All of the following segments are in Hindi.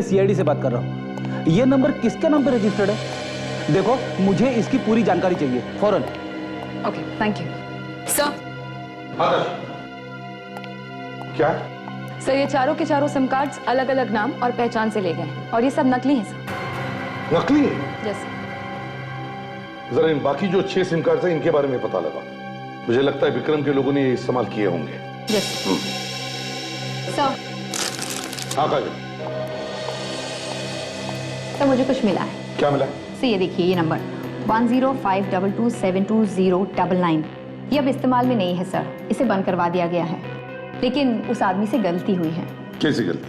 मैं सीआईडी से बात कर रहा हूँ। ये नंबर किसके नाम पे रजिस्टर्ड है? देखो, मुझे इसकी पूरी जानकारी चाहिए फौरन। Okay, thank you sir. क्या? सर, ये चारों के चारों सिम कार्ड्स अलग अलग नाम और पहचान से ले गए हैं और ये सब नकली हैं सर। नकली? यस। जरा इन बाकी जो 6 सिम कार्ड हैं इनके बारे में पता लगा। मुझे लगता है विक्रम के लोगों ने ये इस्तेमाल किए होंगे। Yes sir. हाँ काजल। तो मुझे कुछ मिला है। क्या मिला? ये देखिए, ये नंबर 1052272099 ये अब इस्तेमाल में नहीं है सर। इसे बंद करवा दिया गया है, लेकिन उस आदमी से गलती हुई है। कैसी गलती?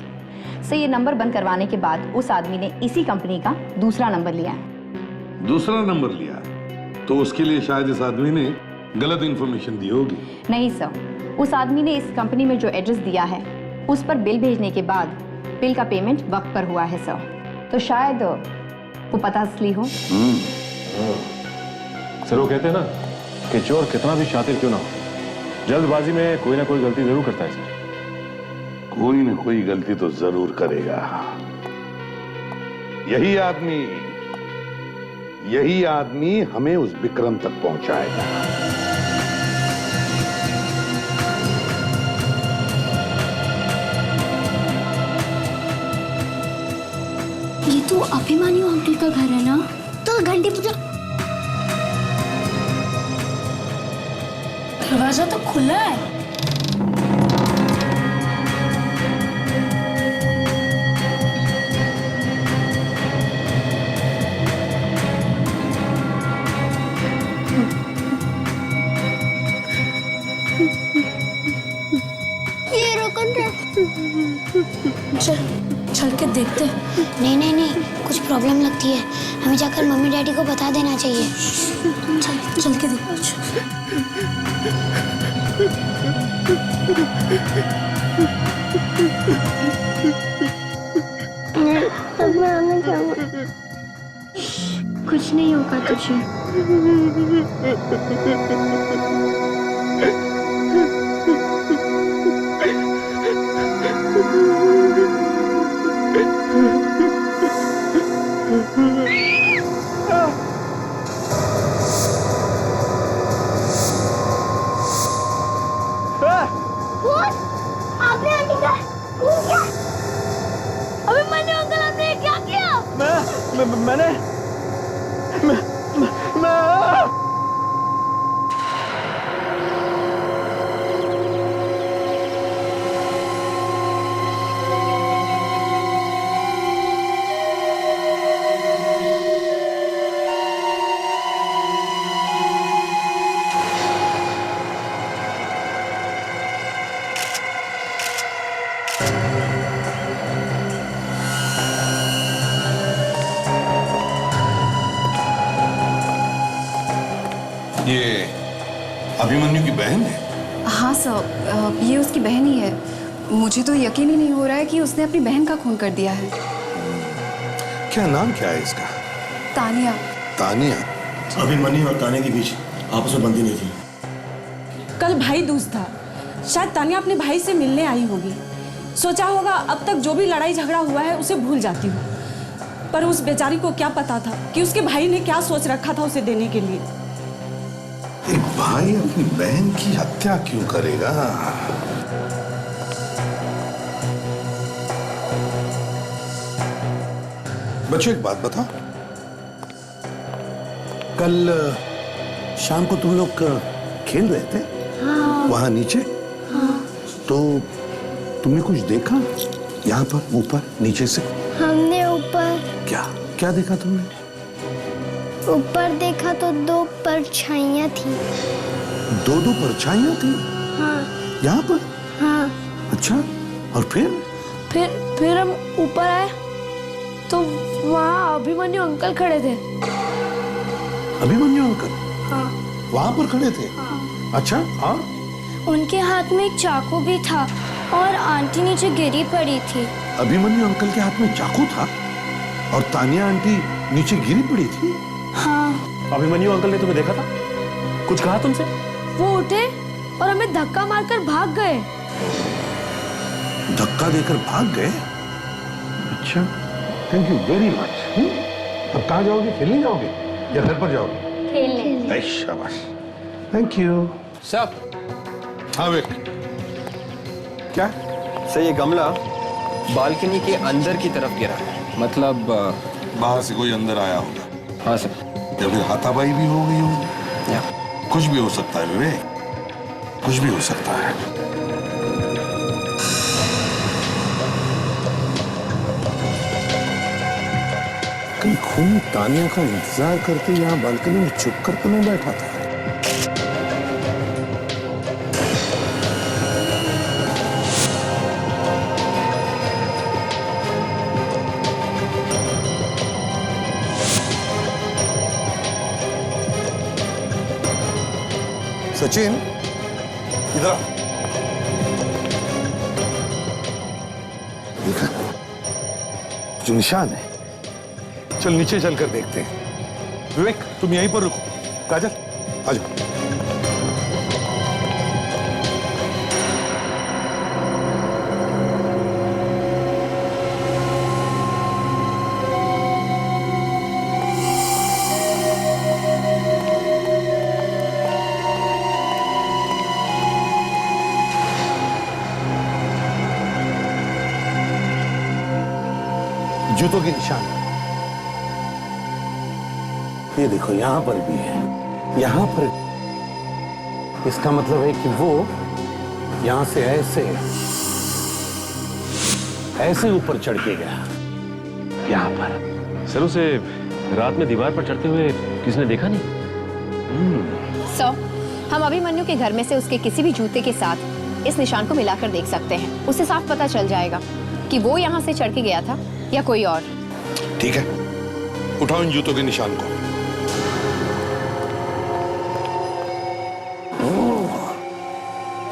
सर, ये नंबर बंद करवाने के बाद उस आदमी ने इसी कंपनी का दूसरा नंबर लिया है। दूसरा नंबर लिया? तो उसके लिए शायद इस आदमी ने गलत इंफॉर्मेशन दी होगी। नहीं सर, उस आदमी ने इस कंपनी में जो एड्रेस दिया है उस पर बिल भेजने के बाद बिल का पेमेंट वक्त पर हुआ है सर। तो शायद वो पता असली हो। सर, वो कहते हैं ना कि चोर कितना भी शातिर क्यों ना हो, जल्दबाजी में कोई ना कोई गलती जरूर करता है सर। कोई ना कोई गलती तो जरूर करेगा। यही आदमी हमें उस विक्रम तक पहुंचाएगा। ये तो अभिमन्यु अंकल का घर है ना? तो घंटी बजा। दरवाजा तो खुला है। ये रोकन है। चल चल के देखते। नहीं नहीं नहीं, कुछ प्रॉब्लम लगती है। हमें जाकर मम्मी डैडी को बता देना चाहिए। चल चल के देख। अब मैं आने जाऊंगा। कुछ नहीं होगा तुझे। आपने आंटी का खून किया। अभिमन्यु अंकल, आपने क्या किया? मैंने ये अभिमन्यु की बहन है? हाँ सर, ये उसकी बहन ही है। मुझे तो यकीन ही नहीं हो रहा है कि उसने अपनी बहन का खून कर दिया है। क्या नाम क्या है इसका? तानिया। तानिया? अभिमन्यु और तानिया के बीच आपस में बनती नहीं थी। कल भाई दूज था, शायद तानिया अपने भाई से मिलने आई होगी। सोचा होगा अब तक जो भी लड़ाई झगड़ा हुआ है उसे भूल जाती हूँ। पर उस बेचारी को क्या पता था कि उसके भाई ने क्या सोच रखा था उसे देने के लिए। एक भाई अपनी बहन की हत्या क्यों करेगा? बच्चों, एक बात बताओ, कल शाम को तुम लोग खेल रहे थे? हाँ। वहां नीचे? हाँ। तो तुमने कुछ देखा यहाँ पर, ऊपर नीचे से? हमने ऊपर क्या क्या देखा तुमने? ऊपर देखा तो 2 परछाइयाँ थी। 2 परछाइयाँ थी? हाँ। यहाँ पर? हाँ। अच्छा, और फिर हम ऊपर आए तो वहाँ अभिमन्यु अंकल खड़े थे। अभिमन्यु अंकल? हाँ। वहाँ पर खड़े थे? हाँ। अच्छा, हाँ। उनके हाथ में एक चाकू भी था और आंटी नीचे गिरी पड़ी थी। अभिमन्यु अंकल के हाथ में चाकू था और तानिया आंटी नीचे गिरी पड़ी थी? हाँ। अभिमन्यु अंकल ने तुम्हें देखा था? कुछ कहा तुमसे? वो उठे और हमें धक्का मारकर भाग गए। धक्का देकर भाग गए? अच्छा, थैंक यू वेरी मच। अब कहाँ जाओगे? खेलने जाओगे या घर पर जाओगे? खेलने। शाबाश, थैंक यू। साहब, हाँ विक, क्या? सर ये गमला बालकनी के अंदर की तरफ गिरा है, मतलब बाहर से कोई अंदर आया होगा हाँ सर। या फिर हाथापाई भी हो गई होगी। या कुछ भी हो सकता है विवेक, कुछ भी हो सकता है। कहीं खून तानिया का इंतजार करते यहाँ बालकनी में चुप कर तो नहीं बैठा था? सचिन, इधर आ। देखा जो निशान है, चल नीचे चलकर देखते हैं। विवेक तुम यहीं पर रुको, काजल आ जाओ। जूतों के निशान ये देखो, यहां पर भी है, यहां पर। इसका मतलब है कि वो यहां से ऐसे ऊपर चढ़ के गया, यहां पर। सर उसे रात में दीवार पर चढ़ते हुए किसी ने देखा नहीं? सर, हम अभिमन्यु के घर में से उसके किसी भी जूते के साथ इस निशान को मिलाकर देख सकते हैं। उससे साफ पता चल जाएगा कि वो यहाँ से चढ़ के गया था या कोई और। ठीक है, उठाओ इन जूतों के निशान को।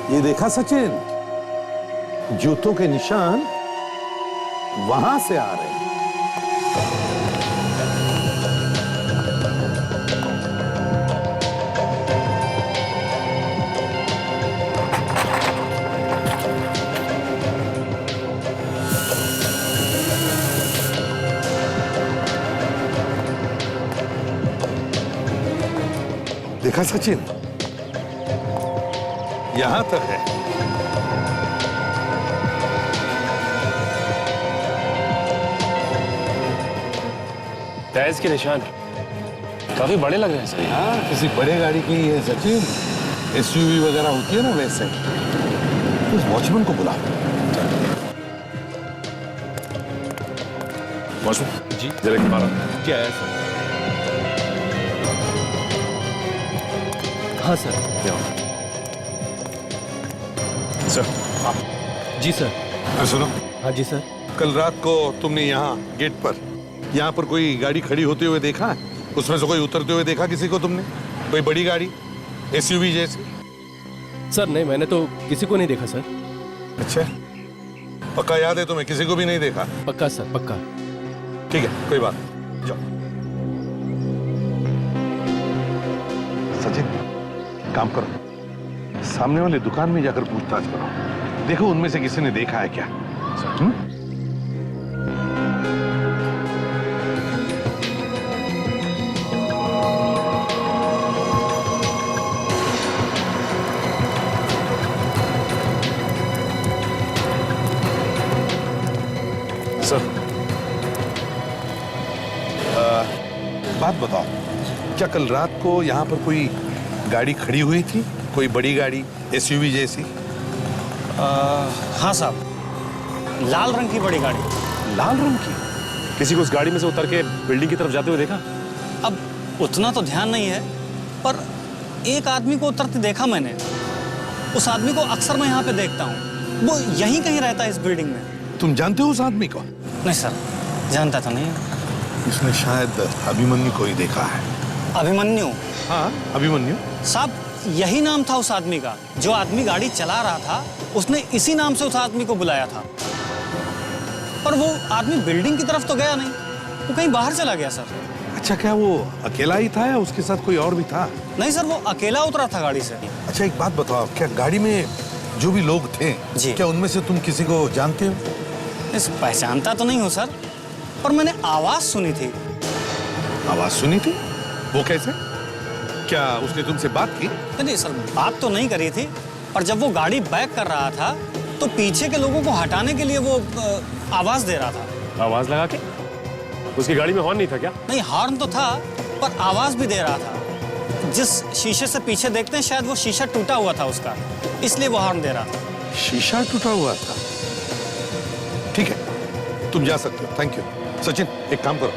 ये देखा सचिन, जूतों के निशान वहां से आ रहे हैं। देखा सचिन, यहां तक है। टायर्स के निशान काफी बड़े लग रहे हैं सर। हाँ, किसी बड़े गाड़ी की है सचिन, एसयूवी वगैरह होती है ना वैसे। उस वॉचमैन को बुला। वॉचमैन जी, जरा के बाहर क्या है सर? हाँ सर। सर जी सर। अरे सुनो, हाँ जी सर। कल रात को तुमने यहाँ पर कोई गाड़ी खड़ी होते हुए देखा है? उसमें से कोई उतरते हुए देखा किसी को तुमने? कोई बड़ी गाड़ी, एसयूवी जैसी? सर नहीं, मैंने तो किसी को नहीं देखा सर। अच्छा, पक्का याद है तुम्हें? किसी को भी नहीं देखा? पक्का सर, पक्का। ठीक है, कोई बात नहीं, जाओ। सचिन, काम करो, सामने वाले दुकान में जाकर पूछताछ करो, देखो उनमें से किसी ने देखा है क्या। सर बात बताओ, क्या कल रात को यहाँ पर कोई गाड़ी खड़ी हुई थी? कोई बड़ी गाड़ी, एसयूवी जैसी? हाँ साहब, लाल रंग की बड़ी गाड़ी। लाल रंग की? किसी को उस गाड़ी में से उतर के बिल्डिंग की तरफ जाते हुए देखा? अब उतना तो ध्यान नहीं है, पर एक आदमी को उतरते देखा मैंने। उस आदमी को अक्सर मैं यहाँ पे देखता हूँ, वो यहीं कहीं रहता है इस बिल्डिंग में। तुम जानते हो उस आदमी को? नहीं सर, जानता तो नहीं। इसने शायद अभिमन्यु को ही देखा है। अभिमन्यु? हाँ, अभिमन्यु। साहब, यही नाम था उस आदमी का। जो आदमी गाड़ी चला रहा था, उसने इसी नाम से उस आदमी को बुलाया था। पर वो आदमी बिल्डिंग की तरफ तो गया नहीं, वो कहीं बाहर चला गया सर। अच्छा, क्या वो अकेला ही था या उसके साथ कोई और भी था? नहीं सर, वो अकेला उतरा था गाड़ी से। अच्छा, एक बात बताओ, क्या गाड़ी में जो भी लोग थे, जी, क्या उनमें से तुम किसी को जानते हो? इस पहचानता तो नहीं हूँ सर, पर मैंने आवाज सुनी थी। आवाज सुनी थी? वो कैसे? क्या उसने तुमसे बात की? नहीं सर, बात तो नहीं करी थी, पर जब वो गाड़ी बैक कर रहा था तो पीछे के लोगों को हटाने के लिए वो आवाज दे रहा था। आवाज लगा के? उसकी गाड़ी में हॉर्न नहीं था क्या? नहीं, हॉर्न तो था, पर आवाज भी दे रहा था। जिस शीशे से पीछे देखते हैं, शायद वो शीशा टूटा हुआ था उसका, इसलिए वो हॉर्न दे रहा था। शीशा टूटा हुआ था? ठीक है, तुम जा सकते हो। Thank you. सचिन, एक काम करो,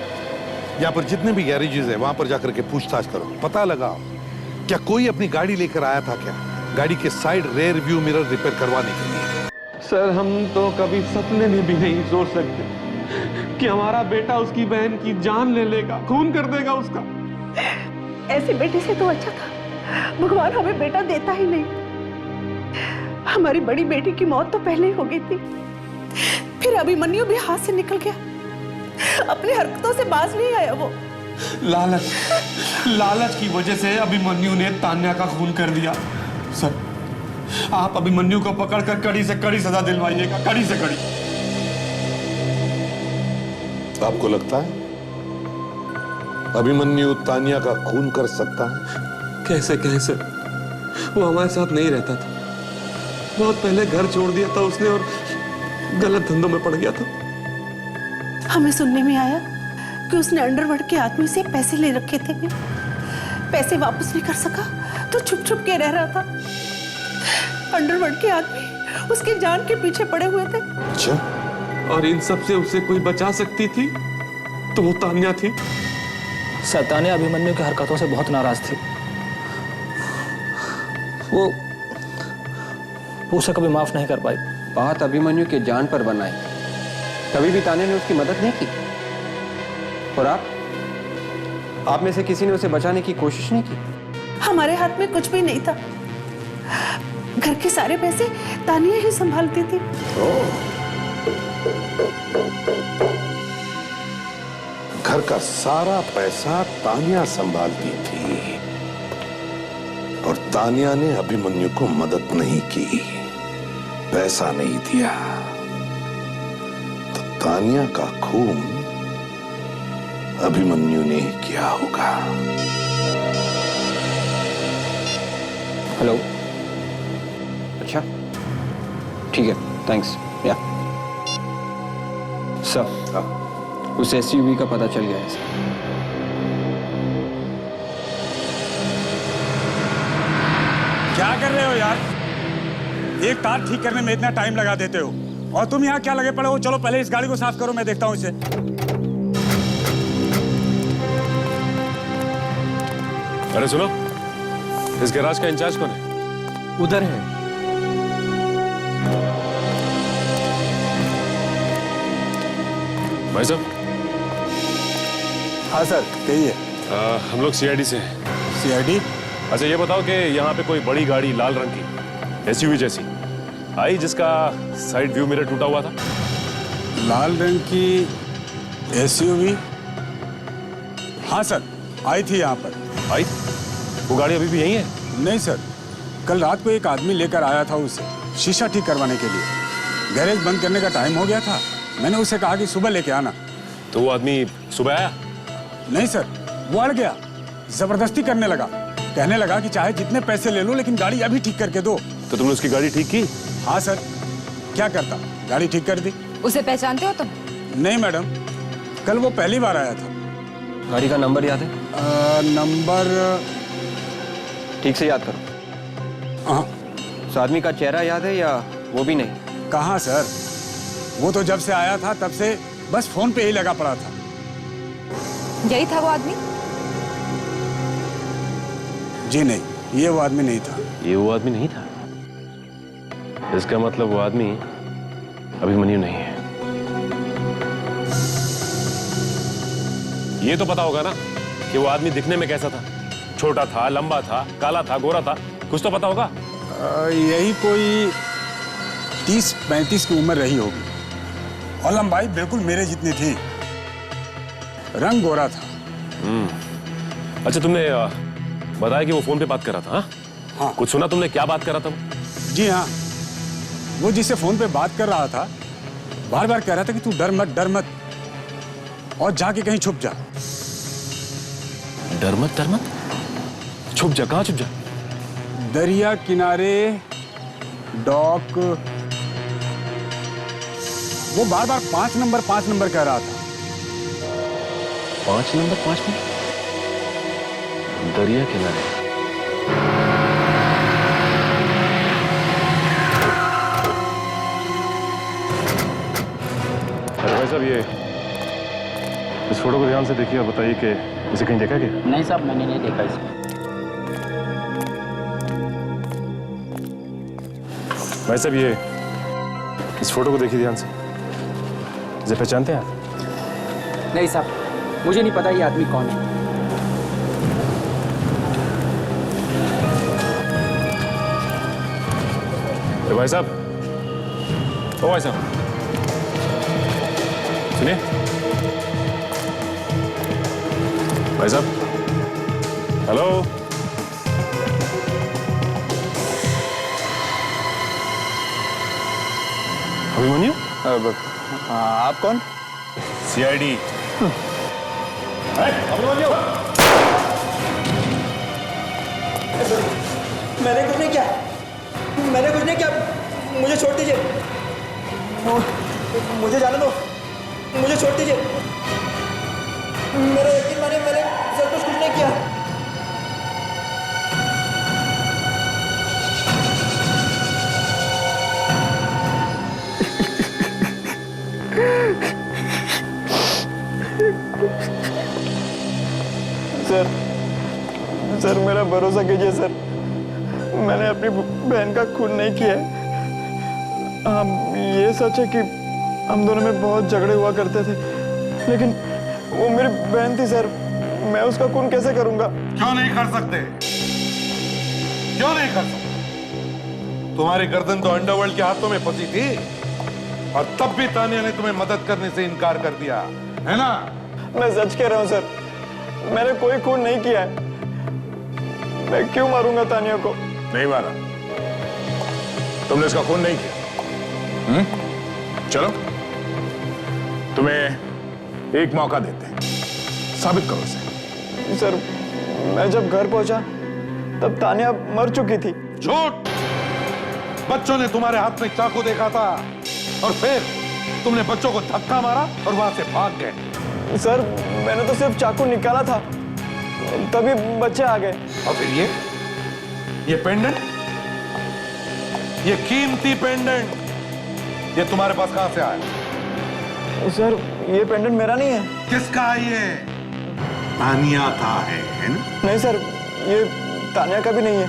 यहाँ पर जितने भी गैरेजेस हैं वहां पर जाकर के पूछताछ करो, पता लगाओ क्या कोई अपनी गाड़ी लेकर आया था क्या, गाड़ी के side rear view mirror repair करवाने के लिए। सर, हम तो कभी सपने में भी नहीं सोच सकते कि हमारा बेटा उसकी बहन की जान ले लेगा, खून कर देगा उसका। ऐसे बेटे से तो अच्छा था भगवान हमें बेटा देता ही नहीं। हमारी बड़ी बेटी की मौत तो पहले ही हो गई थी, फिर अभिमन्यु भी हाथ से निकल गया, अपनी हरकतों से बाज नहीं आया वो। लालच की वजह से अभिमन्यु ने तान्या का खून कर दिया। सर, आप अभिमन्यु को पकड़कर कड़ी से कड़ी सजा दिलवाइएगा, कड़ी से कड़ी। आपको लगता है अभिमन्यु तान्या का खून कर सकता है? कैसे सर, वो हमारे साथ नहीं रहता था, बहुत पहले घर छोड़ दिया था उसने और गलत धंधों में पड़ गया था। हमें सुनने में आया कि उसने अंडरवर्ल्ड के आदमी से पैसे ले रखे थे, पैसे वापस नहीं कर सका तो छुप छुप के रह रहा था। अंडरवर्ल्ड के आदमी उसकी जान के पीछे पड़े हुए थे। अच्छा, और इन सब से उसे कोई बचा सकती थी तो वो तान्या थी। सर, तान्या अभिमन्यु की हरकतों से बहुत नाराज थी। वो उसे कभी माफ नहीं कर पाई। बात अभिमन्यु के जान पर बनाई, कभी भी तान्या ने उसकी मदद नहीं की। और आप में से किसी ने उसे बचाने की कोशिश नहीं की? हमारे हाथ में कुछ भी नहीं था, घर के सारे पैसे तानिया ही संभालती थी। घर का सारा पैसा तान्या संभालती थी और तान्या ने अभिमन्यु को मदद नहीं की, पैसा नहीं दिया, तो तान्या का खून अभिमन्यु ने किया होगा। हेलो, अच्छा ठीक है, थैंक्स। या सर, उस एसयूवी का पता चल गया है सर। क्या कर रहे हो यार? एक तार ठीक करने में इतना टाइम लगा देते हो और तुम यहाँ क्या लगे पड़े हो? चलो पहले इस गाड़ी को साफ करो, मैं देखता हूँ इसे। अरे सुनो, इस गैराज का इंचार्ज कौन है? उधर है। भाई साहब। हाँ सर, कहिए। हम लोग सीआईडी से हैं। सीआईडी? अच्छा ये बताओ कि यहाँ पे कोई बड़ी गाड़ी लाल रंग की एसयूवी जैसी आई जिसका साइड व्यू मिरर टूटा हुआ था? लाल रंग की एसयूवी? हाँ सर, आई थी यहाँ पर। आई? वो गाड़ी अभी भी यहीं है? नहीं सर, कल रात को एक आदमी लेकर आया था उसे शीशा ठीक करवाने के लिए। गैरेज बंद करने का टाइम हो गया था, मैंने उसे कहा कि सुबह लेके आना। तो वो आदमी सुबह आया? नहीं सर, वो अड़ गया, जबरदस्ती करने लगा, कहने लगा कि चाहे जितने पैसे ले लो लेकिन गाड़ी अभी ठीक करके दो। तो तुमने उसकी गाड़ी ठीक की? हाँ सर, क्या करता, गाड़ी ठीक कर दी। उसे पहचानते हो तुम? नहीं मैडम, कल वो पहली बार आया था। गाड़ी का नंबर याद है? नंबर ठीक से याद करो। हाँ। उस आदमी का चेहरा याद है या वो भी नहीं? कहाँ सर, वो तो जब से आया था तब से बस फोन पे ही लगा पड़ा था। यही था वो आदमी? जी नहीं, ये वो आदमी नहीं था। ये वो आदमी नहीं था? इसका मतलब वो आदमी अभिमन्यु नहीं है। ये तो पता होगा ना कि वो आदमी दिखने में कैसा था? छोटा था, लंबा था, काला था, गोरा था, कुछ तो पता होगा। यही कोई 30-35 की उम्र रही होगी और लंबाई बिल्कुल मेरे जितनी थी, रंग गोरा था। अच्छा, तुमने बताया कि वो फोन पे बात कर रहा था? हाँ। कुछ सुना तुमने, क्या बात कर रहा था वो? जी हाँ, वो जिससे फोन पे बात कर रहा था बार बार कह रहा था कि तू डर मत और जाके कहीं छुप जा। डर मत छुप जा। कहाँ छुप जा? दरिया किनारे डॉक। वो बार बार 5 नंबर कह रहा था। 5 नंबर दरिया किनारे। अरे भाई साहब, ये इस फोटो को ध्यान से देखिए और बताइए कि इसे कहीं देखा क्या? नहीं साहब, मैंने नहीं देखा इसे। भाई साहब, ये इस फोटो को देखिए ध्यान से। इसे पहचानते हैं आप? नहीं साहब, मुझे नहीं पता ये आदमी कौन है। तो भाई साहब, ओ भाई साहब, सुनिए। भाई साहब, हेलो। अभिमन्यु? आप कौन? CID। अभिमन्यु! मैंने कुछ नहीं किया, मुझे छोड़ दीजिए, मुझे जाने दो, मुझे छोड़ दीजिए। मेरा यकीन मानिए, मैंने सब कुछ नहीं किया। सर मेरा भरोसा कीजिए सर, मैंने अपनी बहन का खून नहीं किया है। हाँ, ये सच है कि हम दोनों में बहुत झगड़े हुआ करते थे, लेकिन वो मेरी बहन थी सर, मैं उसका खून कैसे करूंगा? क्यों नहीं कर सकते? तुम्हारी गर्दन तो अंडरवर्ल्ड के हाथों में फंसी थी और तब भी तानिया ने तुम्हें मदद करने से इनकार कर दिया, है ना? मैं सच कह रहा हूँ सर, मैंने कोई खून नहीं किया है। मैं क्यों मारूंगा तानिया को? नहीं मारा, तुमने इसका खून नहीं किया। चलो, तुम्हें एक मौका देते हैं, साबित करो उसे। सर, मैं जब घर पहुंचा तब तानिया मर चुकी थी। झूठ! बच्चों ने तुम्हारे हाथ में चाकू देखा था और फिर तुमने बच्चों को धक्का मारा और वहां से भाग गए। सर, मैंने तो सिर्फ चाकू निकाला था, तभी बच्चे आ गए। और फिर ये पेंडेंट, ये कीमती पेंडेंट, ये तुम्हारे पास कहां से आया? सर, ये पेंडेंट मेरा नहीं है। किसका है ये? तानिया का है ना? नहीं सर, ये तानिया का भी नहीं है।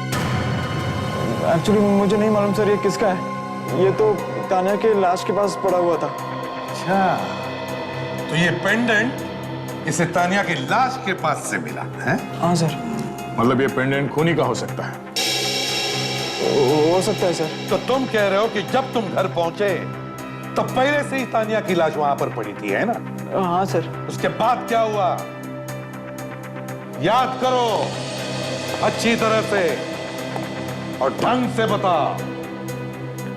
एक्चुअली मुझे नहीं मालूम सर ये किसका है। ये तो तानिया के लाश के पास पड़ा हुआ था। अच्छा, तो ये पेंडेंट इसे तानिया की लाश के पास से मिला है? हाँ सर। मतलब ये पेंडेंट खूनी का हो सकता है? हो सकता है सर। तो तुम कह रहे हो कि जब तुम घर पहुंचे तब पहले से ही तानिया की लाश वहां पर पड़ी थी, है ना? हाँ सर। उसके बाद क्या हुआ? याद करो अच्छी तरह से और ढंग से बता,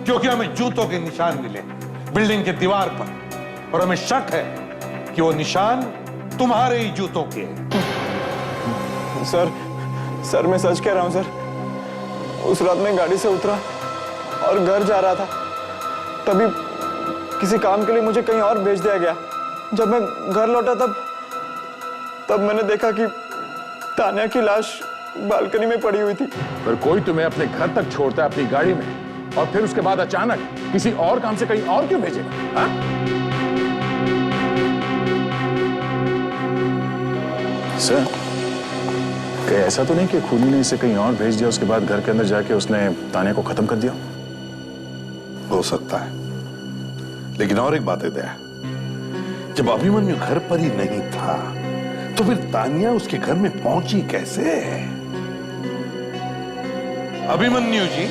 क्योंकि हमें जूतों के निशान मिले बिल्डिंग के दीवार पर और हमें शक है कि वो निशान तुम्हारे ही जूतों के हैं। सर मैं सच कह रहा हूं सर। उस रात मैं गाड़ी से उतरा और घर जा रहा था, तभी किसी काम के लिए मुझे कहीं और भेज दिया गया। जब मैं घर लौटा तब मैंने देखा कि तानिया की लाश बालकनी में पड़ी हुई थी। पर कोई तुम्हें अपने घर तक छोड़ता है अपनी गाड़ी में और फिर उसके बाद अचानक किसी और काम से कहीं और क्यों भेजेगा? हाँ? सर, क्या ऐसा तो नहीं कि खूनी ने इसे कहीं और भेज दिया, उसके बाद घर के अंदर जाके उसने तानिया को खत्म कर दिया? हो सकता है, लेकिन और एक बात है दया, जब अभिमन्यु घर पर ही नहीं था तो फिर तानिया उसके घर में पहुंची कैसे? अभिमन्यु जी,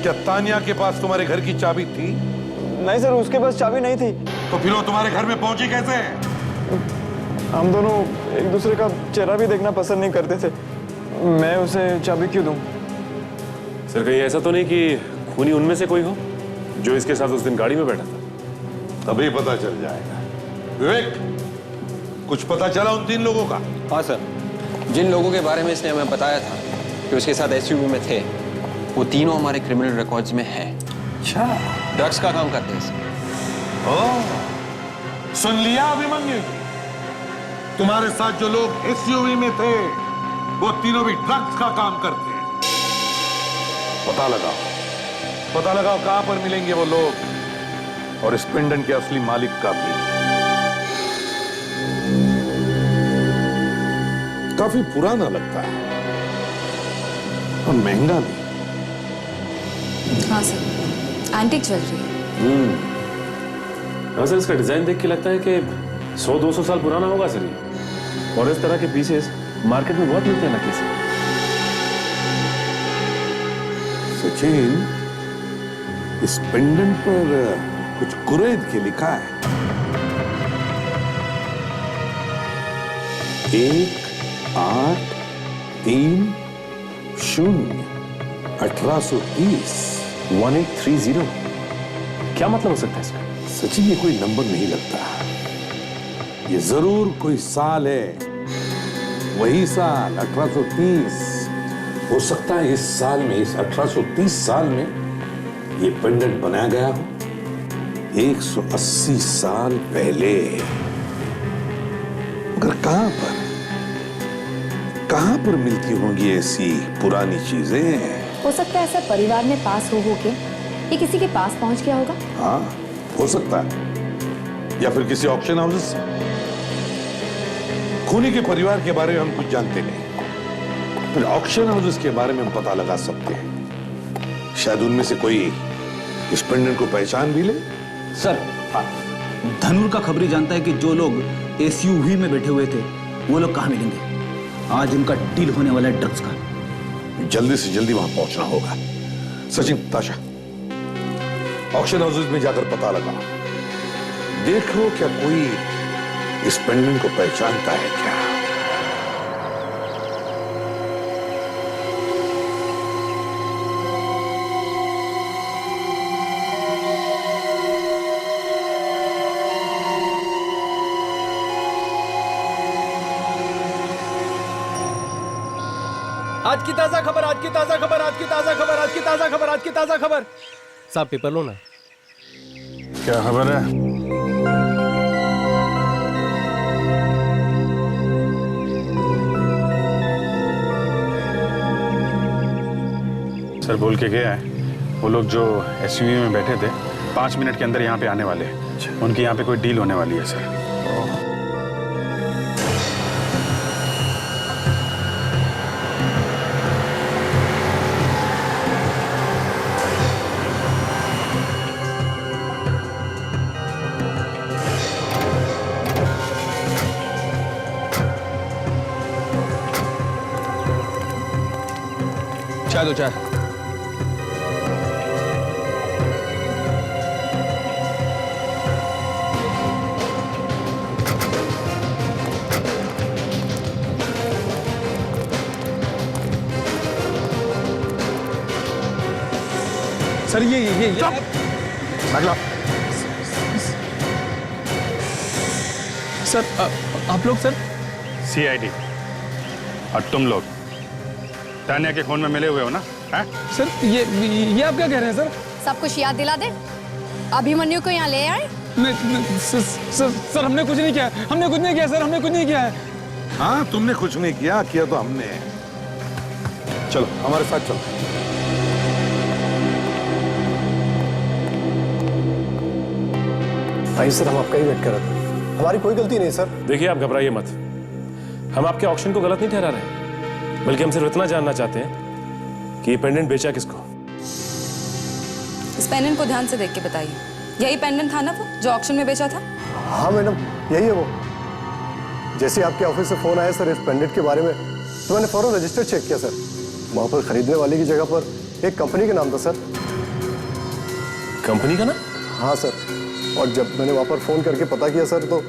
क्या तानिया के पास तुम्हारे घर की चाबी थी? नहीं सर, उसके पास चाबी नहीं थी। तो फिर वो तुम्हारे घर में पहुंची कैसे? हम दोनों एक दूसरे का चेहरा भी देखना पसंद नहीं करते थे, मैं उसे चाबी क्यों दूं? सर, कहीं ऐसा तो नहीं कि खूनी उनमें से कोई हो? जो इसके साथ उस दिन गाड़ी में बैठा था। तभी पता चल जाएगा। विवेक, कुछ पता चला उन 3 लोगों का? हाँ सर, जिन लोगों के बारे में इसने हमें बताया था कि उसके साथ एसयूवी में थे, वो तीनों हमारे क्रिमिनल रिकॉर्ड्स में हैं। अच्छा, ड्रग्स का काम करते हैं सर। सुन लिया अभिमन्यु? तुम्हारे साथ जो लोग एसयूवी में थे, वो तीनों भी ड्रग्स का काम करते हैं। पता लगाओ कहां पर मिलेंगे वो लोग, और इस पेंडेंट के असली मालिक का भी। काफी पुराना लगता है और महंगा भी। हाँ सर, एंटीक ज्वेलरी है। हाँ सर, इसका डिजाइन देख के लगता है कि 100-200 साल पुराना होगा सर ये। और इस तरह के पीसेस मार्केट में बहुत मिलते हैं नकली से। सचिन, इस पेंडेंट पर कुछ कुरैद के लिखा है। 1830 1830। क्या मतलब हो सकता है इसका? सचिन, ये कोई नंबर नहीं लगता, ये जरूर कोई साल है। वही साल 1830। हो सकता है इस साल में, इस 1830 साल में ये पेंडेंट बनाया गया हो 180 साल पहले। मगर कहां पर मिलती होंगी ऐसी पुरानी चीजें? हो सकता है सर परिवार में पास हो के ये किसी के पास पहुंच गया होगा। हाँ, हो सकता है, या फिर किसी ऑक्शन हाउस। खूनी के परिवार के बारे में हम कुछ जानते नहीं, फिर ऑक्शन हाउस के बारे में हम पता लगा सकते हैं। शायद उनमें से कोई इस पेंडेंट को पहचान भी ले। सर, धनुर का खबरी जानता है कि जो लोग एसयूवी में बैठे हुए थे वो लोग कहां मिलेंगे। आज उनका डील होने वाला है ड्रग्स का। जल्दी से जल्दी वहां पहुंचना होगा। सचिन, ताशा, ऑक्शन हाउस में जाकर पता लगा, देखो क्या कोई इस पेंडेंट को पहचानता है क्या। आज की ताजा खबर, आज की ताजा खबर, आज की ताजा खबर, आज की ताजा खबर, आज की ताजा खबर। साहब पेपर लो ना। क्या खबर है? सर बोल के गया है, वो लोग जो एसयूवी में बैठे थे 5 मिनट के अंदर यहाँ पे आने वाले हैं। उनकी यहाँ पे कोई डील होने वाली है सर। चाय दो, चाय। सर ये अगला। सर आप लोग सर CID और तुम लोग तान्या के खून में मिले हुए हो ना? है? सर ये आप क्या कह रहे हैं सर? सब कुछ याद दिला दे। अभिमन्यु को यहाँ ले आए। नहीं सर हमने कुछ नहीं किया, हमने कुछ नहीं किया सर, हमने कुछ नहीं किया है। हाँ, तुमने कुछ नहीं किया, किया तो हमने। चलो हमारे साथ चलो। भाई सर, हम आपका ही वेट कर रहे थे, हमारी कोई गलती नहीं सर। देखिए, आप घबराइए मत। हम आपके ऑक्शन को गलत नहीं ठहरा रहे, बल्कि हम सिर्फ इतना जानना चाहते हैं कि ये पेंडेंट बेचा किसको। इस पेंडेंट को ध्यान से देख के बताइए, यही पेंडेंट था ना वो जो ऑक्शन में बेचा था? हाँ मैडम, यही है वो। जैसे आपके ऑफिस से फोन आया सर इस पेंडेंट के बारे में, तो मैंने फौरन रजिस्टर चेक किया सर। वहाँ पर खरीदने वाले की जगह पर एक कंपनी का नाम था सर। कंपनी का ना? हाँ सर, और जब मैंने वहाँ पर फोन करके पता किया सर, तो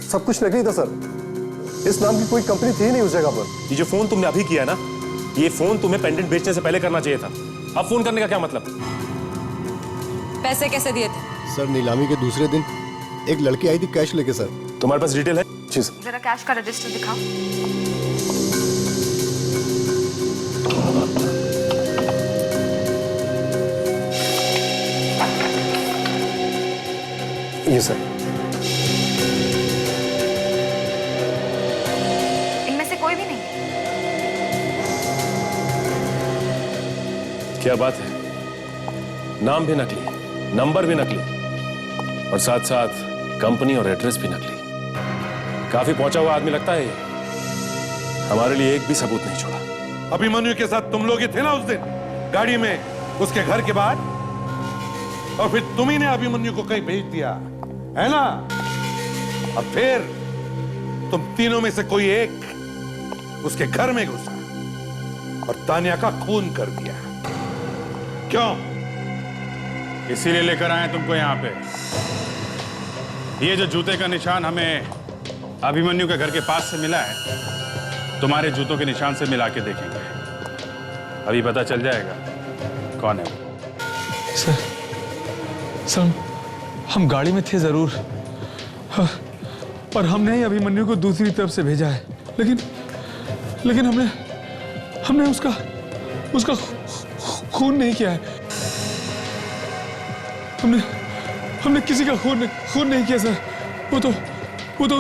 सब कुछ नकली था सर। इस नाम की कोई कंपनी थी नहीं उस जगह पर। ये जो फोन तुमने अभी किया ना, ये फोन तुम्हें पेंडेंट बेचने से पहले करना चाहिए था। अब फोन करने का क्या मतलब? पैसे कैसे दिए थे? सर नीलामी के दूसरे दिन एक लड़की आई थी कैश लेके सर। तुम्हारे पास डिटेल है? जी सर। जरा कैश का रजिस्टर दिखाओ। ये सर। इनमें से कोई भी नहीं? क्या बात है, नाम भी नकली, नंबर भी नकली और साथ साथ कंपनी और एड्रेस भी नकली। काफी पहुंचा हुआ आदमी लगता है ये। हमारे लिए एक भी सबूत नहीं छोड़ा। अभिमन्यु के साथ तुम लोग ही थे ना उस दिन गाड़ी में उसके घर के बाहर, और फिर तुम ही ने अभिमन्यु को कहीं भेज दिया है ना। अब फिर तुम तीनों में से कोई एक उसके घर में घुसा और तान्या का खून कर दिया। क्यों? इसीलिए लेकर आए तुमको यहाँ पे। ये जो जूते का निशान हमें अभिमन्यु के घर के पास से मिला है, तुम्हारे जूतों के निशान से मिला के देखेंगे। अभी पता चल जाएगा कौन है वो। सर हम गाड़ी में थे जरूर, पर हमने ही अभिमन्यु को दूसरी तरफ से भेजा है। लेकिन हमने उसका खून नहीं किया है। हमने किसी का खून नहीं किया सर। वो तो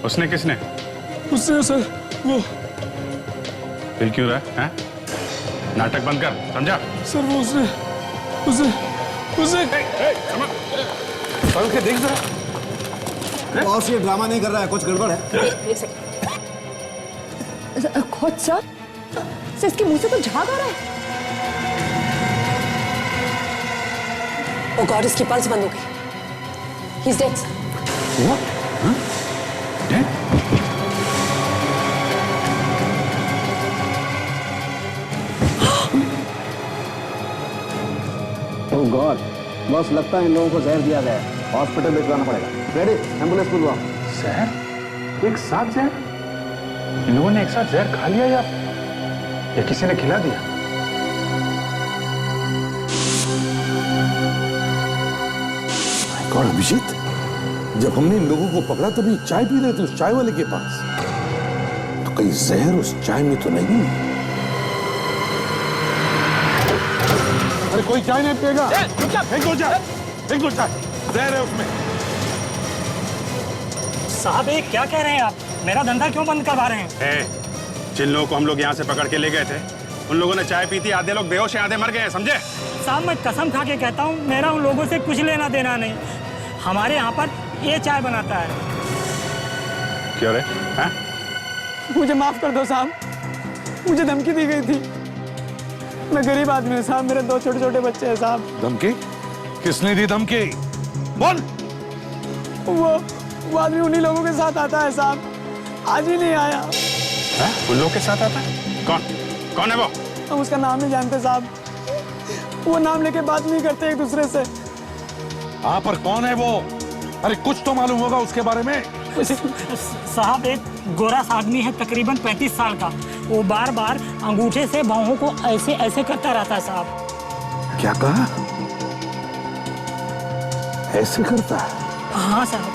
उसने किसने? उसने सर वो। फिर क्यों रहा है? नाटक बंद कर, समझा? सर वो उसने के देख जरा। बॉस ये ड्रामा नहीं कर रहा है, कुछ गड़बड़ है। एक सेकंड। खुद सर इसके मुंह से तो झाग आ रहा है। ओ गॉड, इसकी पल्स बंद हो गई। He is dead sir. What? Huh? Dead? Oh God, boss लगता है इन लोगों को जहर दिया गया है। हॉस्पिटल भिजवाना पड़ेगा। रेडी, एम्बुलेंस बुलवाओ। जहर? एक साथ जहर? इन लोगों ने एक साथ जहर खा लिया या किसी ने खिला दिया? कौन? अभिजीत, जब हमने इन लोगों को पकड़ा तभी चाय पी रहे थे उस चाय वाले के पास, तो कहीं जहर उस चाय में तो नहीं? अरे कोई चाय नहीं पिएगा। फेंक दो चाय, जहर है उसमें। साहब ये क्या कह रहे हैं आप? मेरा धंधा क्यों बंद करवा रहे हैं? जिन लोगों को हम लोग यहाँ से पकड़ के ले गए थे, उन लोगों ने चाय पी थी, आधे लोग बेहोश हैं, आधे मर गए, समझे? साहब मैं कसम खा के कहता हूँ, मेरा उन लोगों से कुछ लेना देना नहीं। हमारे यहाँ पर ये चाय बनाता है। क्यों रे? हैं? मुझे माफ कर दो साहब, मुझे धमकी दी गई थी। मैं गरीब आदमी हूँ साहब, मेरे 2 छोटे छोटे बच्चे हैं साहब। धमकी? किसने दी धमकी? बोल। वो आदमी उन्हीं लोगों के साथ आता है साहब, आज ही नहीं आया। उन लोगों के साथ आता है? कौन है वो? हम उसका नाम नहीं जानते साहब, वो नाम लेके बात नहीं करते एक दूसरे से। हाँ पर कौन है वो? अरे कुछ तो मालूम होगा उसके बारे में। साहब एक गोरा आदमी है, तकरीबन 35 साल का। वो बार बार अंगूठे से बाहों को ऐसे ऐसे करता रहता है साहब। क्या कहा? ऐसे करता है? हाँ साहब।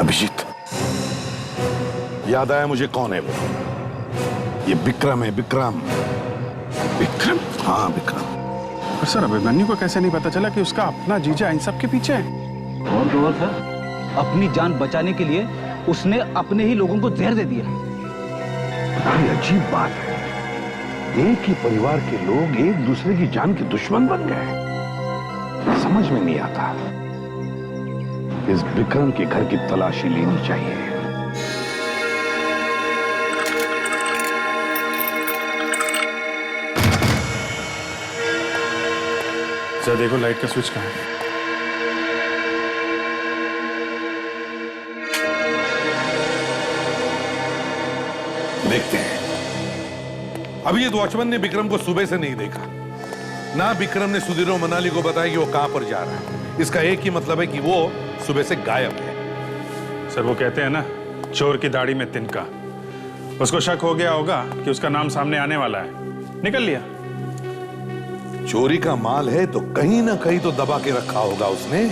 अभिजीत, याद आया मुझे कौन है वो। ये विक्रम है, विक्रम। हाँ विक्रम। पर सर अभिमन्यु को कैसे नहीं पता चला कि उसका अपना जीजा इन सब के पीछे है? और तो और सर, अपनी जान बचाने के लिए उसने अपने ही लोगों को जहर दे दिया। बड़ी अजीब बात है, एक ही परिवार के लोग एक दूसरे की जान के दुश्मन बन गए। समझ में नहीं आता। इस विक्रम के घर की तलाशी लेनी चाहिए। सर देखो लाइट का स्विच कहाँ है? देखते हैं। अभी ये वॉचमैन ने विक्रम को सुबह से नहीं देखा, ना विक्रम ने सुधीर और मनाली को बताया कि वो कहां पर जा रहा है। इसका एक ही मतलब है कि वो सुबह से गायब है। सर वो कहते हैं ना, चोर की दाढ़ी में तिनका। उसको शक हो गया होगा कि उसका नाम सामने आने वाला है, निकल लिया। चोरी का माल है तो कहीं ना कहीं तो दबा के रखा होगा उसने।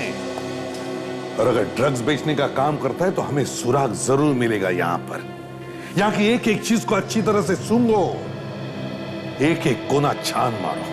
और अगर ड्रग्स बेचने का काम करता है तो हमें सुराग जरूर मिलेगा यहां पर। यहां की एक एक चीज को अच्छी तरह से सूंघो, एक एक कोना छान मारो।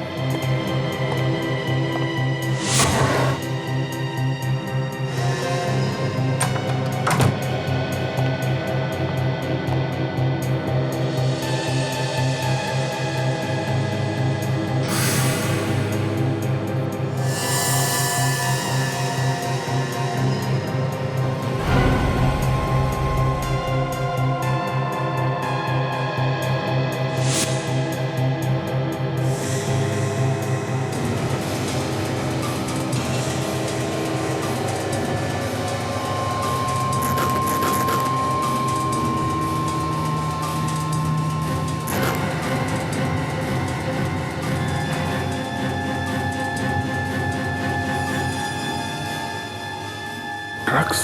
ड्रग्स?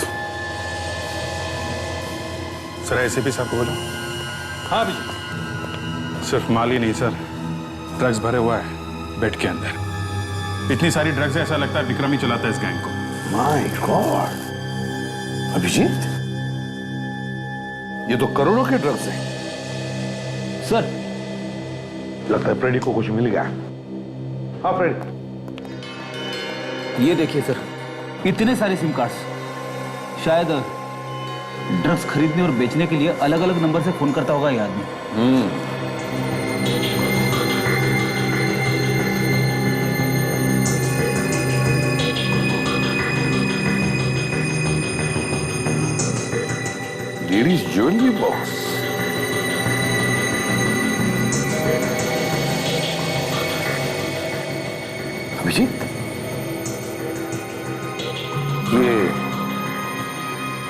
सर एसीपी साहब को बोलो। हाँ भैया। सिर्फ माल ही नहीं सर, ड्रग्स भरे हुआ है बेड के अंदर। इतनी सारी ड्रग्स है, ऐसा लगता है विक्रम ही चलाता है इस गैंग को। माय गॉड, अभिजीत, ये तो करोड़ों के ड्रग्स हैं। सर, लगता है फ्रेडी को कुछ मिल गया। हाँ फ्रेडी, ये देखिए सर, इतने सारे सिम कार्ड्स। शायद ड्रग्स खरीदने और बेचने के लिए अलग अलग नंबर से फोन करता होगा ये आदमी। Ladies jewellery box. अभिजीत,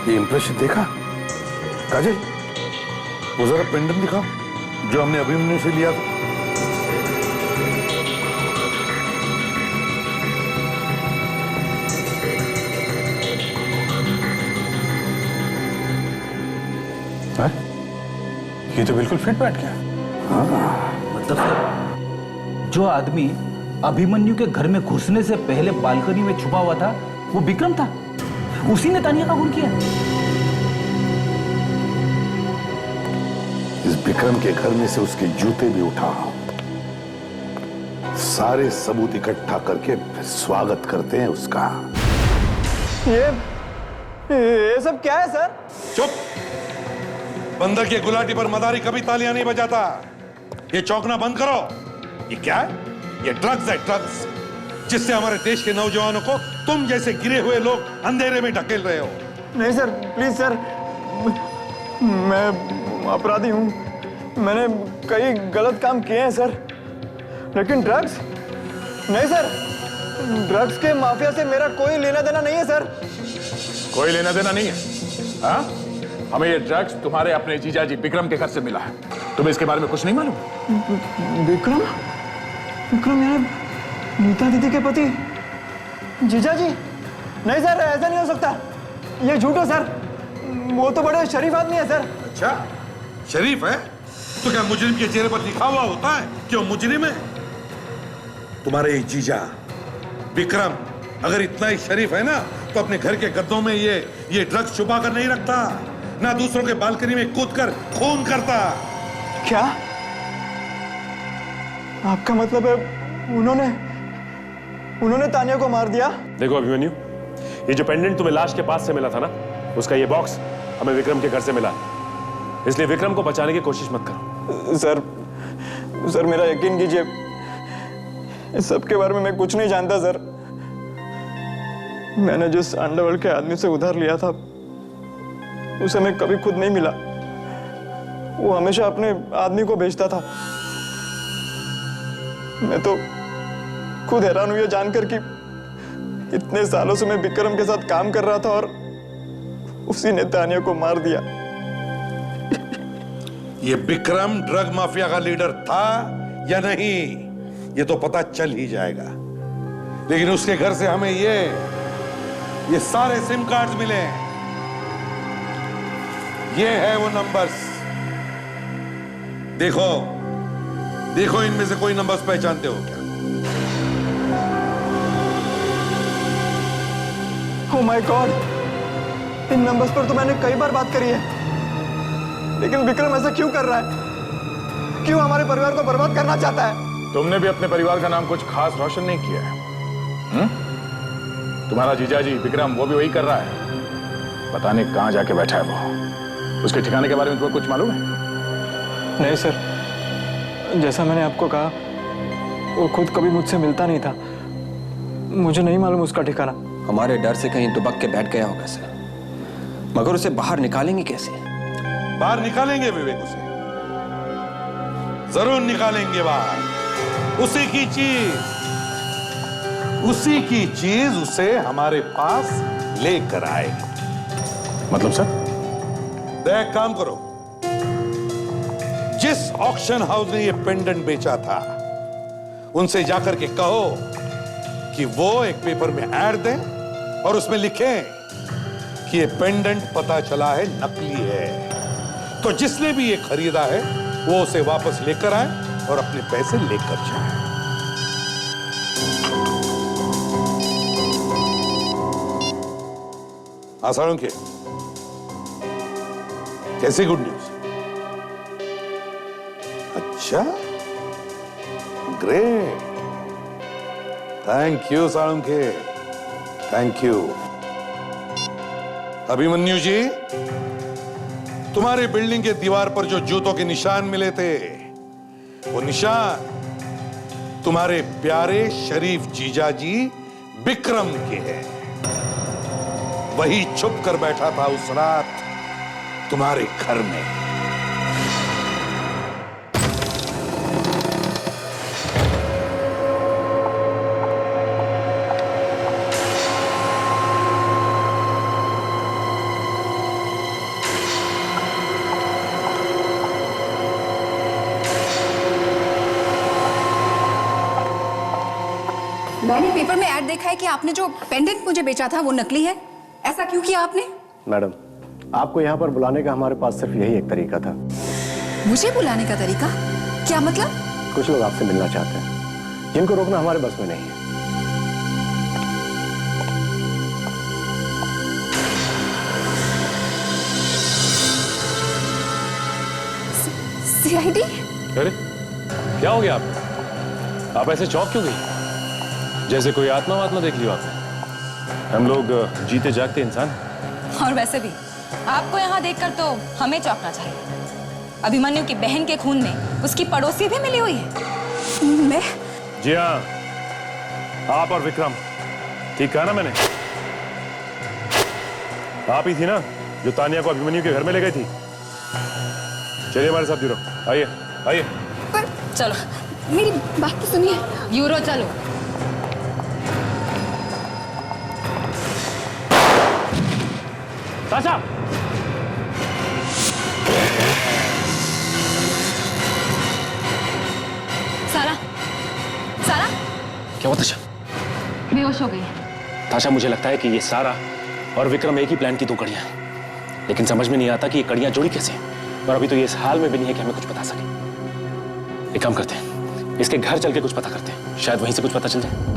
ये इंप्रेशन देखा? काजल, वो जरा पेंडेंट दिखाओ जो हमने अभिमन्यु से लिया था। ये तो बिल्कुल फिट बैठ गया। मतलब सर, जो आदमी अभिमन्यु के घर में घुसने से पहले बालकनी में छुपा हुआ था वो विक्रम था। उसी ने तानिया का खून किया। इस विक्रम के घर में से उसके जूते भी उठा, सारे सबूत इकट्ठा करके फिर स्वागत करते हैं उसका। ये सब क्या है सर? चुप! बंदर के गुलाटी पर मदारी कभी तालियां नहीं बजाता। ये चौंकना बंद करो। ये क्या है? ये ड्रग्स है, ड्रग्स, जिससे हमारे देश के नौजवानों को तुम जैसे गिरे हुए लोग अंधेरे में ढकेल रहे हो। नहीं सर, प्लीज सर, मैं अपराधी हूँ। मैंने कई गलत काम किए हैं सर, लेकिन ड्रग्स नहीं सर। ड्रग्स के माफिया से मेरा कोई लेना देना नहीं है सर। कोई लेना देना नहीं है? हाँ? हमें ये ड्रग्स तुम्हारे अपने जीजाजी विक्रम के घर से मिला है। तुम्हें इसके बारे में कुछ नहीं मालूम? विक्रम? विक्रम मेरे नीता दीदी के पति? जीजा जी? नहीं सर, ऐसा नहीं हो सकता। ये झूठ है सर। वो तो बड़े शरीफ आदमी है सर। अच्छा, शरीफ है तो क्या मुजरिम के चेहरे पर लिखा हुआ होता है कि वो मुजरिम है? तुम्हारे जीजा विक्रम अगर इतना ही शरीफ है ना तो अपने घर के गद्दों में ये ड्रग्स छुपा कर नहीं रखता, ना दूसरों के बालकनी में कूदकर खून करता। क्या आपका मतलब है उन्होंने तानिया को मार दिया? देखो अभिमन्यु, ये जो पेंडेंट तुम्हें लाश के पास से मिला था ना, उसका ये बॉक्स हमें विक्रम के घर से मिला, इसलिए विक्रम को बचाने की कोशिश मत करो। सर मेरा यकीन कीजिए, इस सब के बारे में मैं कुछ नहीं जानता सर। मैंने जिस अंडरवर्ल्ड के आदमी से उधार लिया था उसे मैं कभी खुद नहीं मिला। वो हमेशा अपने आदमी को बेचता था। मैं तो खुद हैरान हुई जानकर कि इतने सालों से मैं विक्रम के साथ काम कर रहा था और उसी ने तानिया को मार दिया। ये विक्रम ड्रग माफिया का लीडर था या नहीं, ये तो पता चल ही जाएगा। लेकिन उसके घर से हमें ये सारे सिम कार्ड्स मिले हैं। ये है वो नंबर्स। देखो देखो, इनमें से कोई नंबर्स पहचानते हो क्या? Oh my God, in numbers पर तो मैंने कई बार बात करी है, लेकिन विक्रम ऐसा क्यों कर रहा है? क्यों हमारे परिवार को बर्बाद करना चाहता है? तुमने भी अपने परिवार का नाम कुछ खास रोशन नहीं किया है। तुम्हारा जीजाजी विक्रम वो भी वही कर रहा है। पता नहीं कहां जाके बैठा है वो। उसके ठिकाने के बारे में तुम्हें कुछ मालूम है? नहीं सर, जैसा मैंने आपको कहा, वो खुद कभी मुझसे मिलता नहीं था। मुझे नहीं मालूम उसका ठिकाना। हमारे डर से कहीं दुबक के बैठ गया होगा सर, मगर उसे बाहर निकालेंगे कैसे? बाहर निकालेंगे विवेक, उसे जरूर निकालेंगे बाहर। उसी की चीज उसे हमारे पास लेकर आएगी। मतलब सर? देख, काम करो, जिस ऑक्शन हाउस ने ये पेंडेंट बेचा था उनसे जाकर के कहो कि वो एक पेपर में ऐड दें और उसमें लिखें कि ये पेंडेंट पता चला है नकली है। तो जिसने भी ये खरीदा है वो उसे वापस लेकर आए और अपने पैसे लेकर जाए। आसानों के कैसी गुड न्यूज? अच्छा, great, thank you Salunkhe, thank you. Abhimanyu ji, तुम्हारी बिल्डिंग के दीवार पर जो जूतों के निशान मिले थे, वो निशान तुम्हारे प्यारे शरीफ जीजाजी विक्रम के हैं। वही छुप कर बैठा था उस रात तुम्हारे घर में। मैंने पेपर में ऐड देखा है कि आपने जो पेंडेंट मुझे बेचा था वो नकली है। ऐसा क्यों किया आपने? मैडम, आपको यहाँ पर बुलाने का हमारे पास सिर्फ यही एक तरीका था। मुझे बुलाने का तरीका? क्या मतलब? कुछ लोग आपसे मिलना चाहते हैं, जिनको रोकना हमारे बस में नहीं है। CID? अरे क्या हो गया आपको? आप ऐसे चौंक क्यों गई? जैसे कोई आत्मा वात्मा देख लियो आपने। हम लोग जीते जागते इंसान। और वैसे भी आपको यहाँ देखकर तो हमें चौंकना चाहिए। अभिमन्यु की बहन के खून में उसकी पड़ोसी भी मिली हुई है। मैं? जी हाँ, आप और विक्रम। ठीक कहा ना मैंने? आप ही थी ना जो तानिया को अभिमन्यु के घर में ले गई थी? चलिए हमारे साथ ब्यूरो, आइए आइए। पर चलो मेरी बात तो सुनिए। ब्यूरो चलो। ताशा! सारा, सारा क्या हुआ ताशा? बेहोश हो गई। ताशा, मुझे लगता है कि ये सारा और विक्रम एक ही प्लान की दो कड़ियां हैं, लेकिन समझ में नहीं आता कि ये कड़ियां जुड़ी कैसे, और अभी तो ये इस हाल में भी नहीं है कि हमें कुछ बता सके। एक काम करते हैं, इसके घर चल के कुछ पता करते हैं, शायद वहीं से कुछ पता चल जाए।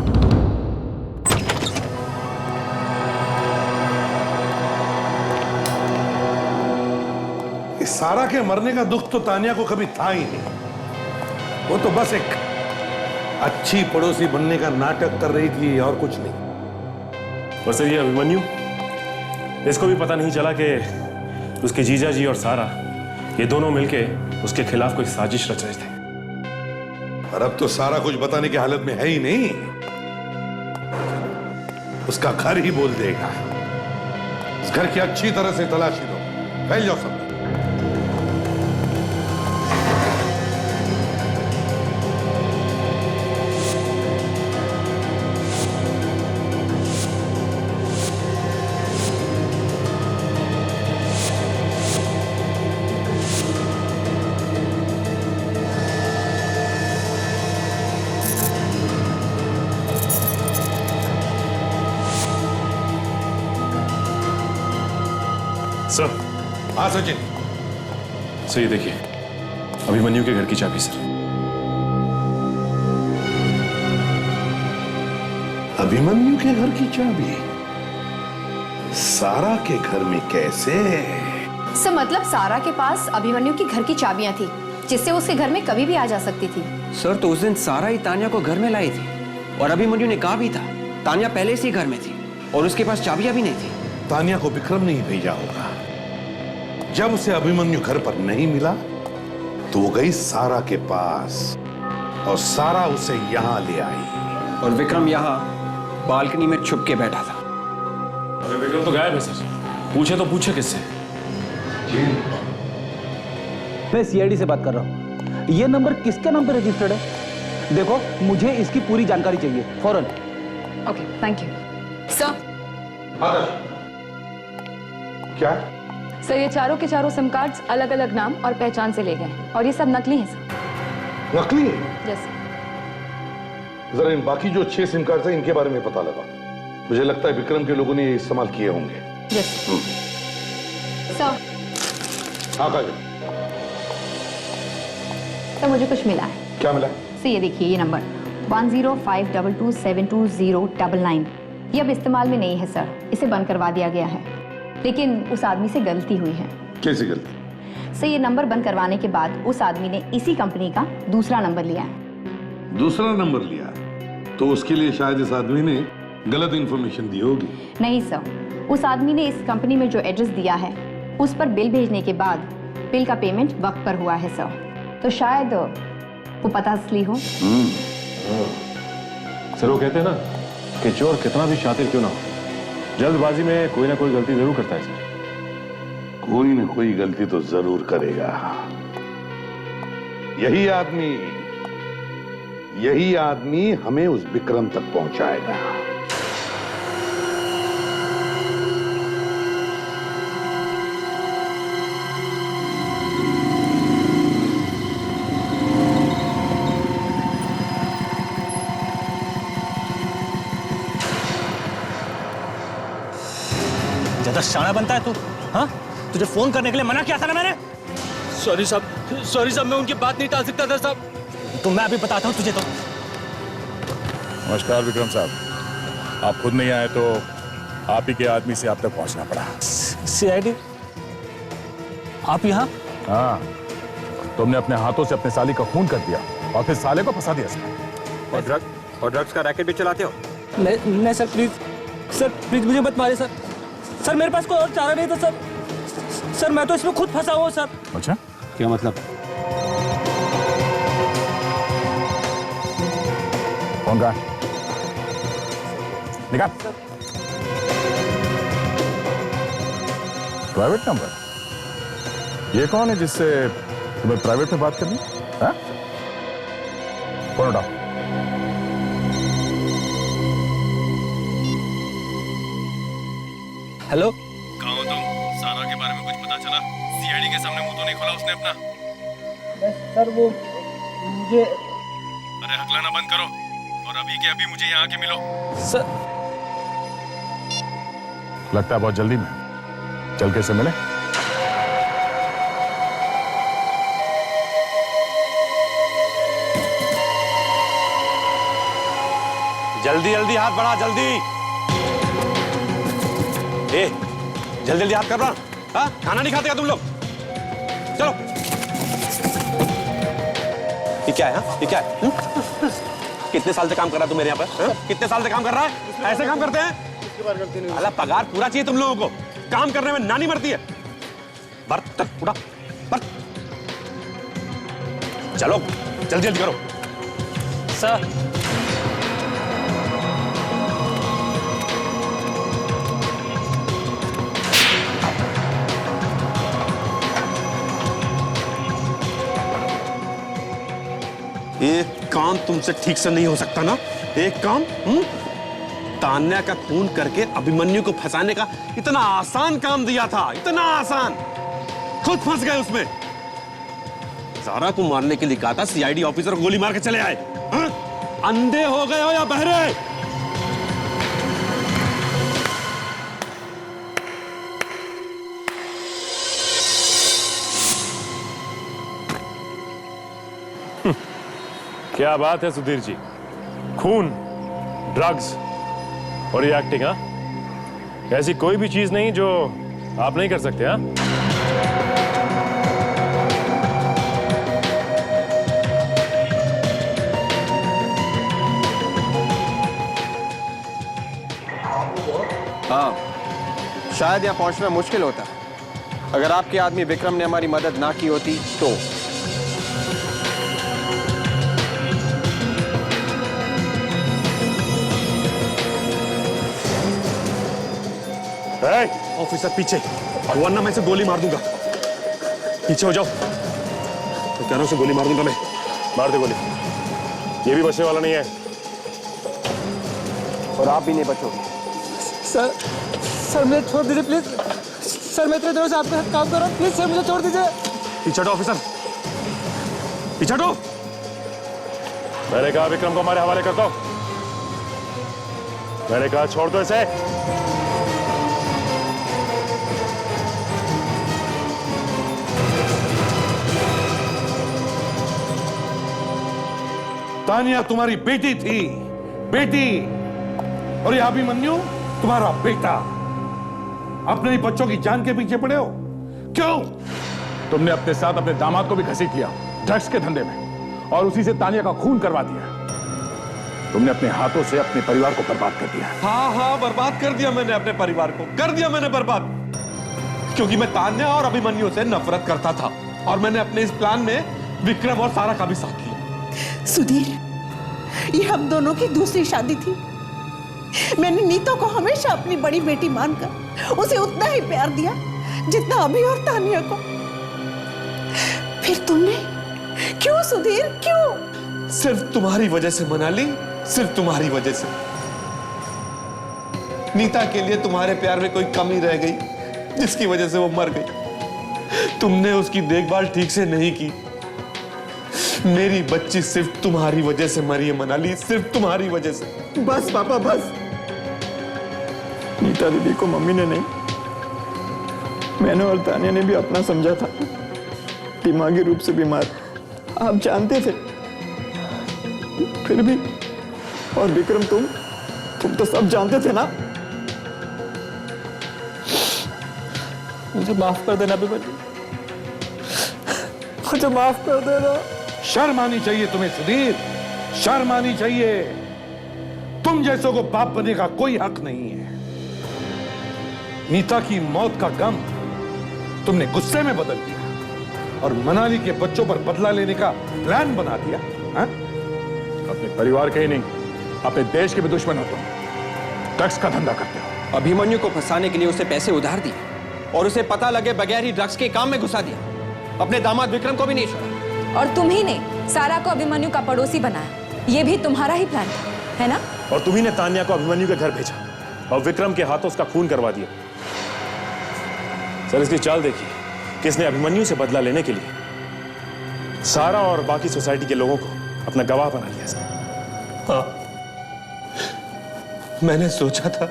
इस सारा के मरने का दुख तो तानिया को कभी था ही नहीं। वो तो बस एक अच्छी पड़ोसी बनने का नाटक कर रही थी और कुछ नहीं। और सर ये अभिमन्यु, इसको भी पता नहीं चला कि उसके जीजा जी और सारा ये दोनों मिलके उसके खिलाफ कोई साजिश रच रहे थे। और अब तो सारा कुछ बताने की हालत में है ही नहीं, उसका घर ही बोल देगा। इस घर की अच्छी तरह से तलाशी दो, फैल जाओ सब। सर। हाँ सचिन। सर ये देखिए, अभिमन्यु के घर की चाबी सर। अभिमन्यु के घर की चाबी सारा के घर में कैसे? सर मतलब सारा के पास अभिमन्यु की घर की चाबियां थी, जिससे उसके घर में कभी भी आ जा सकती थी। सर तो उस दिन सारा ही तान्या को घर में लाई थी, और अभिमन्यु ने कहा भी था तान्या पहले से ही घर में थी और उसके पास चाबियां भी नहीं थी। तान्या को विक्रम ने ही भेजा होगा। जब उसे अभिमन्यु घर पर नहीं मिला तो वो गई सारा के पास और सारा उसे यहां ले आई। और विक्रम यहाँ बालकनी में छुप के बैठा था। अरे विक्रम तो गायब है सर, पूछे तो पूछे किससे? मैं सीआईडी से बात कर रहा हूँ। ये नंबर किसके नाम पर रजिस्टर्ड है? देखो मुझे इसकी पूरी जानकारी चाहिए फौरन। Okay thank you sir. क्या? सर ये चारों के चारों सिम कार्ड्स अलग अलग नाम और पहचान से ले गए और ये सब नकली हैं सर। नकली है? यस। जरा इन बाकी जो 6 सिम कार्ड है इनके बारे में पता लगा। मुझे लगता है विक्रम के लोगों ने ये इस्तेमाल किए होंगे। Yes sir. हाँ काजल, सर मुझे कुछ मिला है। क्या मिला? सर ये देखिए, ये नंबर 1052272099 ये अब इस्तेमाल में नहीं है सर, इसे बंद करवा दिया गया है। लेकिन उस आदमी से गलती हुई है। कैसी गलती? सर ये नंबर बंद करवाने के बाद उस आदमी ने इसी कंपनी का दूसरा नंबर लिया है। दूसरा नंबर लिया तो उसके लिए शायद इस आदमी ने गलत इंफॉर्मेशन दी होगी। नहीं सर, उस आदमी ने इस कंपनी में जो एड्रेस दिया है उस पर बिल भेजने के बाद बिल का पेमेंट वक्त पर हुआ है सर, तो शायद वो पता असली हो। सर वो कहते हैं ना कि चोर कितना भी शातिर क्यों ना हो, जल्दबाजी में कोई ना कोई गलती जरूर करता है सर। कोई ना कोई गलती तो जरूर करेगा। यही आदमी हमें उस विक्रम तक पहुंचाएगा। ज्यादा शाना बनता है तू, हाँ? तुझे फोन करने के लिए मना किया था ना मैंने। सॉरी साहब, मैं उनकी बात नहीं टाल सकता था साहब। तो मैं अभी बताता हूँ तुझे तो। नमस्कार विक्रम साहब, आप खुद नहीं आए तो आप ही के आदमी से आप तक पहुंचना पड़ा। सीआईडी आप यहाँ? हाँ, तुमने अपने हाथों से अपने साली का खून कर दिया और फिर साले को फंसा दिया सर। और ड्रग्स का रैकेट भी चलाते हो? नहीं सर, प्लीज मुझे मत मारे सर। सर मेरे पास कोई और चारा नहीं था सर मैं तो इसमें खुद फंसा हुआ सर। अच्छा, क्या मतलब? कौन का? निकाल। Private number? ये कौन है जिससे तुम्हें प्राइवेट में बात करनी? हाँ? फोन उठाओ। हेलो, कहाँ हो तुम? सारा के बारे में कुछ पता चला? सीआईडी के सामने मुंह तो नहीं खोला उसने अपना? सर वो मुझे। अरे हकलाना बंद करो और अभी के अभी मुझे यहाँ आके मिलो। सर लगता है बहुत जल्दी में, चल के से मिले। जल्दी जल्दी हाथ बढ़ा, जल्दी। जल्दी जल्दी हाथ कर रहा। हाँ? खाना नहीं खाते क्या तुम लोग? चलो। ये क्या है? हाँ? ये क्या है? कितने साल से काम कर रहा है तू मेरे यहाँ पर? हाँ? कितने साल से काम कर रहा है? ऐसे काम करते हैं? अल्लाह पगार पूरा चाहिए तुम लोगों को। काम करने में नानी मरती है। बर्तन उठा, चलो जल्दी जल्दी करो। सर एक काम तुमसे ठीक से नहीं हो सकता ना? एक काम तान्या का खून करके अभिमन्यु को फंसाने का इतना आसान काम दिया था, इतना आसान, खुद फंस गए उसमें। सारा को मारने के लिए कहा था, सीआईडी ऑफिसर को गोली मार के चले आए। हाँ? अंधे हो गए हो या बहरे? क्या बात है सुधीर जी, खून, ड्रग्स और ये एक्टिंग, हाँ? ऐसी कोई भी चीज नहीं जो आप नहीं कर सकते, हाँ? हाँ, शायद यहाँ पहुंचना मुश्किल होता अगर आपके आदमी विक्रम ने हमारी मदद ना की होती तो। ऑफिसर पीछे, वरना मैं इसे गोली मार दूंगा। पीछे हो जाओ। तो कह रहा हूं उसे गोली मार दूंगा मैं। मार दे गोली, ये भी बचने वाला नहीं है। और आप भी नहीं बचोगे। सर मुझे छोड़ दीजिए प्लीज। सर मैं इतने दिनों से आपके साथ काम कर रहा हूँ, प्लीज सर मुझे छोड़ दीजिए। पीछे हटो ऑफिसर, पीछे हटो। मैंने कहा विक्रम को हमारे हवाले कर दो। मैंने कहा छोड़ दो इसे। तानिया तुम्हारी बेटी थी, बेटी, और ये अभिमन्यु तुम्हारा बेटा। अपने ही बच्चों की जान के पीछे पड़े हो, क्यों? तुमने अपने साथ अपने दामाद को भी घसीट लिया ड्रग्स के धंधे में, और उसी से तानिया का खून करवा दिया। तुमने अपने हाथों से अपने परिवार को बर्बाद कर दिया। हाँ हाँ, बर्बाद कर दिया मैंने अपने परिवार को, कर दिया मैंने बर्बाद। क्योंकि मैं तान्या और अभिमन्यु से नफरत करता था, और मैंने अपने इस प्लान में विक्रम और सारा का भी साथ लिया। सुधीर, ये हम दोनों की दूसरी शादी थी। मैंने नीतू को हमेशा अपनी बड़ी बेटी मानकर उसे उतना ही प्यार दिया जितना अभी और तानिया को। फिर तुमने क्यों सुधीर, क्यों? सिर्फ तुम्हारी वजह से मनाली, सिर्फ तुम्हारी वजह से। नीता के लिए तुम्हारे प्यार में कोई कमी रह गई, जिसकी वजह से वो मर गई। तुमने उसकी देखभाल ठीक से नहीं की। मेरी बच्ची सिर्फ तुम्हारी वजह से मरी है मनाली, सिर्फ तुम्हारी वजह से। बस पापा बस। नीता दीदी को मम्मी ने नहीं, मैंने और तानिया ने भी अपना समझा था। दिमागी रूप से बीमार, आप जानते थे। फिर भी, और विक्रम तुम तो सब जानते थे ना। मुझे माफ कर देना अभिमन्यु, मुझे माफ कर देना। शर्म आनी चाहिए तुम्हें सुधीर, शर्म आनी चाहिए। तुम जैसों को बाप बनने का कोई हक नहीं है। नीता की मौत का गम तुमने गुस्से में बदल दिया और मनाली के बच्चों पर बदला लेने का प्लान बना दिया। हा? अपने परिवार के ही नहीं, अपने देश के भी दुश्मन हो तुम। ड्रग्स का धंधा करते हो। अभिमन्यु को फंसाने के लिए उसे पैसे उधार दिए और उसे पता लगे बगैर ही ड्रग्स के काम में घुसा दिया। अपने दामाद विक्रम को भी नहीं छोड़ा। और तुम ही ने सारा को अभिमन्यु का पड़ोसी बनाया। ये भी तुम्हारा ही प्लान था, है ना? और तुम्ही ने तान्या को अभिमन्यु के घर भेजा और विक्रम के हाथों उसका खून करवा दिया। सर, इसकी चाल देखिए, किसने अभिमन्यु से बदला लेने के लिए सारा और बाकी सोसाइटी के लोगों को अपना गवाह बना लिया। सर, हाँ, मैंने सोचा था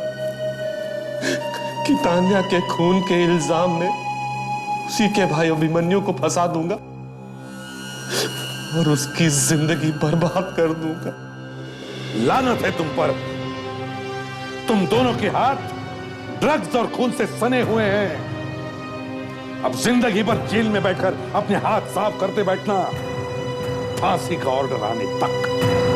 कि तान्या के खून के इल्जाम में उसी के भाई अभिमन्यु को फंसा दूंगा और उसकी जिंदगी बर्बाद कर दूंगा। लानत है तुम पर। तुम दोनों के हाथ ड्रग्स और खून से सने हुए हैं। अब जिंदगी भर जेल में बैठकर अपने हाथ साफ करते बैठना, फांसी का ऑर्डर आने तक।